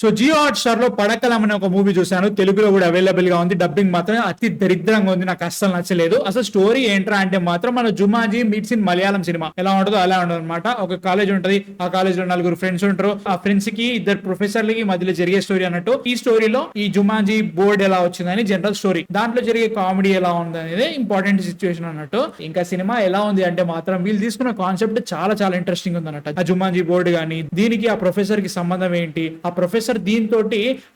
So Jio hot star లో పడకలం అనే ఒక మూవీ చూశాను. తెలుగులో కూడా అవైలబుల్ గా ఉంది. డబ్బింగ్ మాత్రం అతి దరిద్రంగా ఉంది. నాకు అస్సలు నచ్చలేదు. అసలు స్టోరీ ఏంట్రా అంటే మాత్రం మన జుమాజీ మీట్స్ ఇన్ మలయాళం సినిమా ఎలా ఉంటుందో అలా ఉండదు అనమాట. ఒక కాలేజ్ ఉంటది. ఆ కాలేజ్ లో నలుగురు ఫ్రెండ్స్ ఉంటారు. ఆ ఫ్రెండ్స్ కి ఇద్దరు ప్రొఫెసర్లకి మధ్యలో జరిగే స్టోరీ అన్నట్టు. ఈ స్టోరీలో ఈ జుమాజీ బోర్డ్ ఎలా వచ్చిందని జనరల్ స్టోరీ. దాంట్లో జరిగే కామెడీ ఎలా ఉంది అనేది ఇంపార్టెంట్ సిచ్యువేషన్ అన్నట్టు. ఇంకా సినిమా ఎలా ఉంది అంటే మాత్రం వీళ్ళు తీసుకున్న కాన్సెప్ట్ చాలా చాలా ఇంట్రెస్టింగ్ ఉంది అన్నట్టు. ఆ జుమాజీ బోర్డు గానీ దీనికి ఆ ప్రొఫెసర్ కి సంబంధం ఏంటి, ఆ ప్రొఫెసర్ దీంతో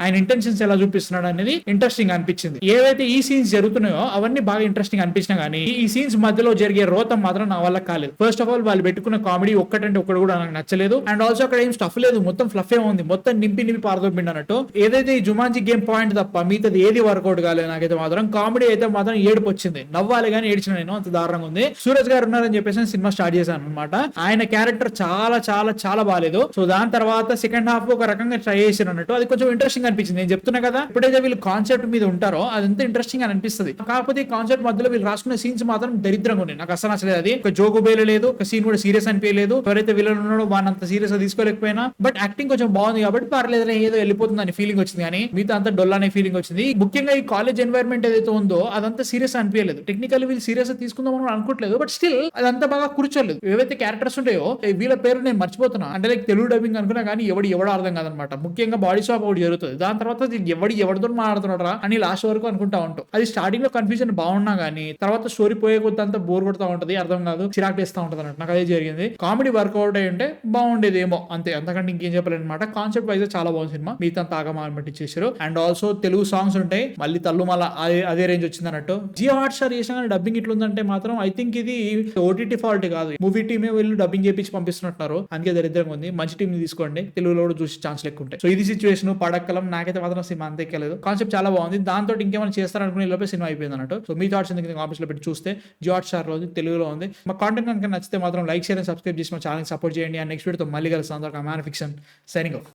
ఆయన ఇంటెన్షన్స్ ఎలా చూపిస్తున్నాడు అనేది ఇంట్రెస్టింగ్ అనిపించింది. ఏవైతే ఈ సీన్స్ జరుగుతున్నాయో అవన్నీ బాగా ఇంట్రెస్టింగ్ అనిపించినా గానీ ఈ సీన్స్ మధ్యలో జరిగే రోతం మాత్రం నా వల్ల కాలేదు. ఫస్ట్ ఆఫ్ ఆల్ వాళ్ళు పెట్టుకున్న కామెడీ ఒక్కటంటే ఒక్కడు కూడా నాకు నచ్చలేదు. అండ్ ఆల్సో అక్కడ ఏం స్టఫ్ లేదు, మొత్తం ఫ్లఫ్ ఉంది, మొత్తం నింపి పారదోపిండి అన్నట్టు. ఏదైతే ఈ జుమాంజీ గేమ్ పాయింట్ తప్ప మిగతాది ఏది వర్కౌట్ కాలేదు నాకైతే మాత్రం. కామెడీ అయితే మాత్రం ఏడుపు వచ్చింది, నవ్వాలి కానీ ఏడ్చిన నేను, అంత దారుణంగా ఉంది. సూరజ్ గారు ఉన్నారని చెప్పేసి సినిమా స్టార్ట్ చేశాను అనమాట. ఆయన క్యారెక్టర్ చాలా చాలా చాలా బాగాలేదు. సో దాని తర్వాత సెకండ్ హాఫ్ ఒక రకంగా ట్రై చేశారు అన్నట్టు. అది కొంచెం ఇంట్రెస్టింగ్ అనిపించింది. నేను చెప్తున్నా కదా, ఎప్పుడైతే వీళ్ళు కాన్సెప్ట్ మీద ఉంటారో అదంతా ఇంట్రెస్టింగ్ అని అనిపిస్తుంది. కాకపోతే ఈ కాన్సెప్ట్ మధ్యలో వీళ్ళు రాసుకున్న సీన్స్ మాత్రం దరిద్రంగా ఉన్నాయి. నాకు అసలు నచ్చలేదు. అది ఒక జోకు బేలు లేదు, ఒక సీన్ కూడా సీరియస్ అనిపించలేదు. ఎవరైతే విలన్ ఉన్నాడో వాడిని అంత సీరియస్ గా తీసుకోలేకపోయినా, బట్ యాక్టింగ్ కొంచెం బాగుంది కాబట్టి పర్లేదు, ఏదో వెళ్ళిపోతుంది అని ఫీలింగ్ వచ్చింది. కానీ మిగతా అంతా డొల్ అనే ఫీలింగ్ వచ్చింది. ముఖ్యంగా ఈ కాలేజ్ ఎన్వైరన్మెంట్ ఏదైతే ఉందో అదంతా సీరియస్ అనిపించలేదు. టెక్నికల్ వీళ్ళు సీరియస్ తీసుకుందాం అని అనుకోవట్లేదు, బట్ స్టిల్ అదంతా బాగా కూర్చోలేదు. ఏవైతే క్యారెక్టర్స్ ఉంటాయో వీళ్ళ పేరు నేను మర్చిపోతున్నా. అంటే లైక్ తెలుగు డబ్బింగ్ అనుకున్నా కానీ ఎవడో అర్థం కాదనమాట. ముఖ్యంగా బాడీ షాప్ ఒకటి జరుగుతుంది. దాని తర్వాత ఎవరితో మాట్లాడుతున్నాడు అని లాస్ట్ వరకు అనుకుంటా ఉంటాం. అది స్టార్టింగ్ లో కన్ఫ్యూజన్ బాగున్నా గానీ తర్వాత స్టోరీ పోయే కొద్ది అంతా బోర్ కొడతా ఉంటది, అర్థం కాదు, చిరాకు వేస్తా ఉంటది అన్నట్టు. నాకు అదే జరిగింది. కామెడీ వర్కౌట్ అయ్యి ఉంటే బాగుండేదేమో, అంతే, అంతకంటే ఇంకేం చెప్పలేనమాట. కాన్సెప్ట్ వైజ్ చాలా బాగుంది సినిమా. మిగతా తాగమాని బట్టి చేశారు. అండ్ ఆల్సో తెలుగు సాంగ్స్ ఉంటాయి, మళ్ళీ తల్లు మళ్ళీ అదే రేంజ్ వచ్చింది అన్నట్టు. జియో హాట్ స్టార్ చేసినా కానీ డబ్బింగ్ ఇట్లుందంటే మాత్రం ఐ థింక్ ఇది ఓటీటీ ఫాల్ట్ కాదు, మూవీ టీమే వీళ్ళు డబ్బింగ్ చేపించి పంపిస్తున్నారు. అందుకే దరిద్రంగా ఉంది. మంచి టీం తీసుకోండి, తెలుగులో కూడా చూసి ఛాన్స్ లెక్క ఉంటాయి. సో ఇది సిచ్యువేషన్. పడక్కలం నాకైతే మాత్రం సినిమా అంతే ఎక్కలేదు. కాన్సెప్ట్ చాలా బాగుంది. దాంతో ఇంకేమైనా చేస్తారనుకునే లోపే సినిమా అయిపోయింది అన్నట్టు. సో మీ థాట్స్ ఎందుకు కామెంట్స్ లో పెట్టి చూస్తే జియో హాట్ స్టార్ లో ఉంది, తెలుగులో ఉంది. మా కాంటెంట్ కనుక నచ్చితే మాత్రం లైక్, షేర్ అండ్ సబ్స్క్రైబ్ చేసి మా ఛానల్ సపోర్ట్ చేయండి. అండ్ నెక్స్ట్ వీడియోతో మళ్ళీ కలుస్తాం. Man fiction signing off.